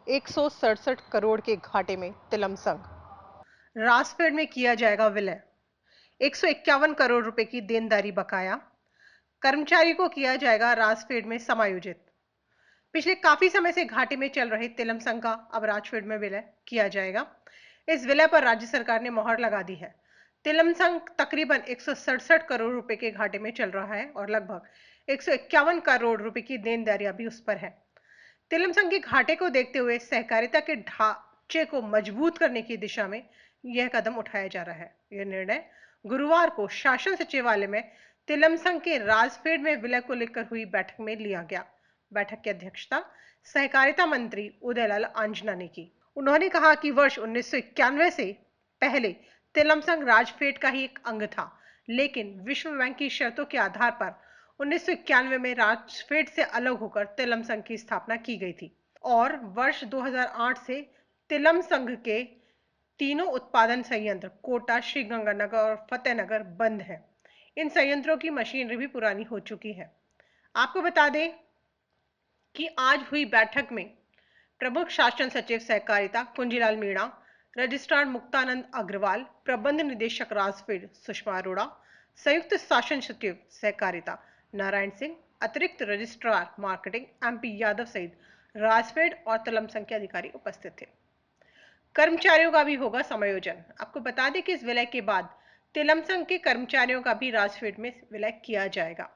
167 करोड़ के घाटे में तिलमसंग। रासफेड में किया जाएगा विलय। 151 करोड़ रुपए की देनदारी बकाया। कर्मचारी को किया जाएगा रासफेड में समायोजित। पिछले काफी समय से घाटे में चल रहे तिलमसंग का अब राजफेड में विलय किया जाएगा। इस विलय पर राज्य सरकार ने मोहर लगा दी है। तिलमसंग तकरीबन 167 करोड़ रुपए के घाटे में चल रहा है और लगभग 151 करोड़ रुपए की देनदारी अभी उस पर है। तिलमसंग के घाटे को देखते हुए सहकारिता के ढांचे को मजबूत करने की दिशा में यह कदम उठाया जा रहा है। यह निर्णय गुरुवार को शासन सचिवालय में तिलमसंग के राजफेड में विलय को लेकर हुई बैठक में लिया गया। बैठक की अध्यक्षता सहकारिता मंत्री उदयलाल आंजना ने की। उन्होंने कहा कि वर्ष 1991 से पहले तिलमसंग राजफेड का ही एक अंग था, लेकिन विश्व बैंक की शर्तों के आधार पर 1991 में राजफेड से अलग होकर तिलमसंग की स्थापना की गई थी और वर्ष 2008 से तिलमसंग के तीनों उत्पादन संयंत्र कोटा, श्रीगंगानगर और फतेहनगर बंद है। इन संयंत्रों की मशीनरी भी पुरानी हो चुकी है। आपको बता दें कि आज हुई बैठक में प्रमुख शासन सचिव सहकारिता कुंजीलाल मीणा, रजिस्ट्रार मुक्तानंद अग्रवाल, प्रबंध निदेशक राजफेड सुषमा अरोड़ा, संयुक्त शासन सचिव सहकारिता नारायण सिंह, अतिरिक्त रजिस्ट्रार मार्केटिंग MP यादव सहित राजफेड और तिलमसंग के अधिकारी उपस्थित थे। कर्मचारियों का भी होगा समायोजन। आपको बता दें कि इस विलय के बाद तिलमसंग के कर्मचारियों का भी राजफेड में विलय किया जाएगा।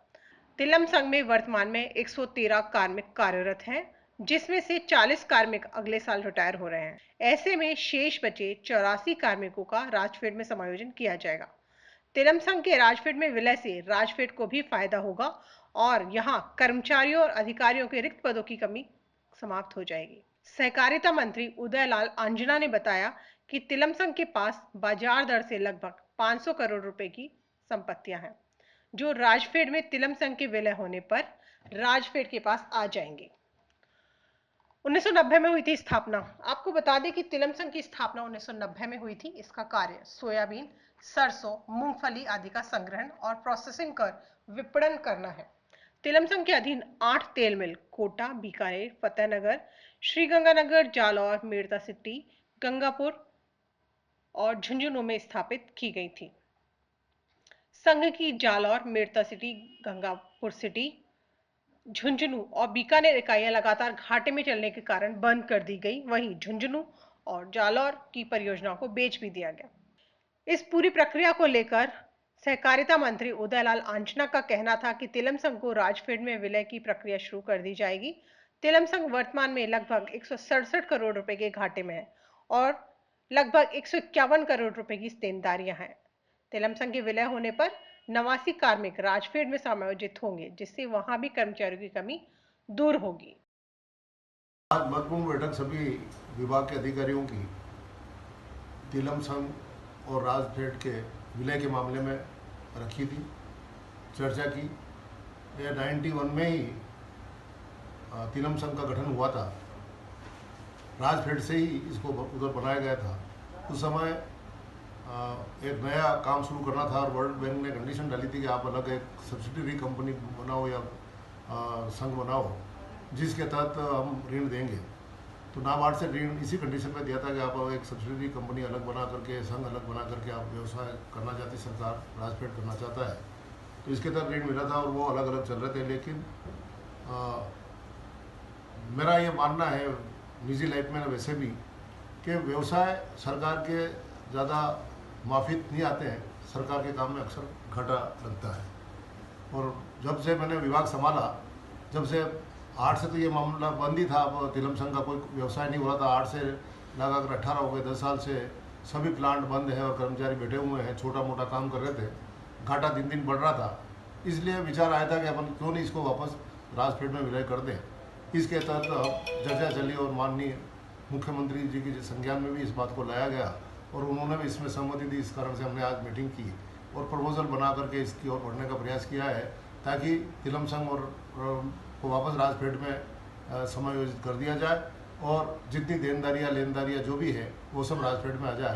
तिलमसंग में वर्तमान में 113 कार्मिक कार्यरत हैं, जिसमें से 40 कार्मिक अगले साल रिटायर हो रहे हैं। ऐसे में शेष बचे 84 कार्मिकों का राजफेड में समायोजन किया जाएगा। तिलमसंग के राजफेड में विलय से राजफेड को भी फायदा होगा और यहां कर्मचारियों और अधिकारियों के रिक्त पदों की कमी समाप्त हो जाएगी। सहकारिता मंत्री उदयलाल आंजना ने बताया कि तिलमसंग के पास बाजार दर से लगभग 500 करोड़ रुपए की संपत्तियां हैं, जो राजफेड में तिलमसंग के विलय होने पर राजफेड के पास आ जाएंगे। 1990 में हुई थी स्थापना। आपको बता दें कि तिलमसंग की स्थापना 1990 में हुई थी। इसका कार्य सोयाबीन, सरसों, मूंगफली आदि का संग्रहण और प्रोसेसिंग कर विपणन करना है। तिलमसंग के अधीन 8 तेल मिल कोटा, बीकानेर, फतेहनगर, श्रीगंगानगर, जालौर, मेड़ता सिटी, गंगापुर और झुंझुनू में स्थापित की गई थी। संघ की जालौर, मेड़ता सिटी, गंगापुर सिटी, झुंझुनू और बीकानेर इकाइयां लगातार घाटे में चलने के कारण बंद कर दी गई। वहीं झुंझुनू और जालौर की परियोजनाओं को बेच भी दिया गया। इस पूरी प्रक्रिया को लेकर सहकारिता मंत्री उदयलाल आंजना का कहना था कि तिलमसंग को राजफेड में विलय की प्रक्रिया शुरू कर दी जाएगी। तिलमसंग वर्तमान में लगभग 167 करोड़ रुपए के घाटे में है और लगभग 151 करोड़ रुपए की देनदारियां हैं। तिलमसंग के विलय होने पर 89 कार्मिक राजफेड में समायोजित होंगे, जिससे वहां भी कर्मचारियों की कमी दूर होगी। आज महत्वपूर्ण बैठक सभी विभाग के अधिकारियों की तिलमसंग और राजफेड के विलय के मामले में रखी थी, चर्चा की। यह 91 में ही तिलमसंग का गठन हुआ था। राजफेड से ही इसको उधर बनाया गया था। उस समय एक नया काम शुरू करना था और वर्ल्ड बैंक ने कंडीशन डाली थी कि आप अलग एक सब्सिडरी कंपनी बनाओ या संघ बनाओ, जिसके तहत हम ऋण देंगे। तो नाबार्ड से ऋण इसी कंडीशन पे दिया था कि आप एक सब्सिडरी कंपनी अलग बना करके, संघ अलग बना करके आप व्यवसाय करना चाहती सरकार, राजफेड करना चाहता है, तो इसके तहत ऋण मिला था और वो अलग अलग चल रहे थे। लेकिन मेरा ये मानना है निजी लाइफ में वैसे भी कि व्यवसाय सरकार के ज़्यादा माफिक नहीं आते हैं। सरकार के काम में अक्सर घाटा लगता है और जब से मैंने विभाग संभाला, जब से 8 से तो ये मामला बंद ही था। अब तिलमसंग का कोई व्यवसाय नहीं हो रहा था। 8 से लगाकर 18 हो गए, 10 साल से सभी प्लांट बंद है और कर्मचारी बैठे हुए हैं, छोटा मोटा काम कर रहे थे। घाटा दिन दिन बढ़ रहा था, इसलिए विचार आया था कि अपन क्यों नहीं इसको वापस राजफेड में विलय कर दें। इसके तहत चर्चा चली और माननीय मुख्यमंत्री जी के संज्ञान में भी इस बात को लाया गया और उन्होंने भी इसमें सहमति दी। इस कारण से हमने आज मीटिंग की और प्रपोजल बना करके इसकी ओर बढ़ने का प्रयास किया है, ताकि तिलमसंग और को वापस राजफेड में समायोजित कर दिया जाए और जितनी देनदारियाँ लेनदारियाँ जो भी है वो सब राजफेड में आ जाए।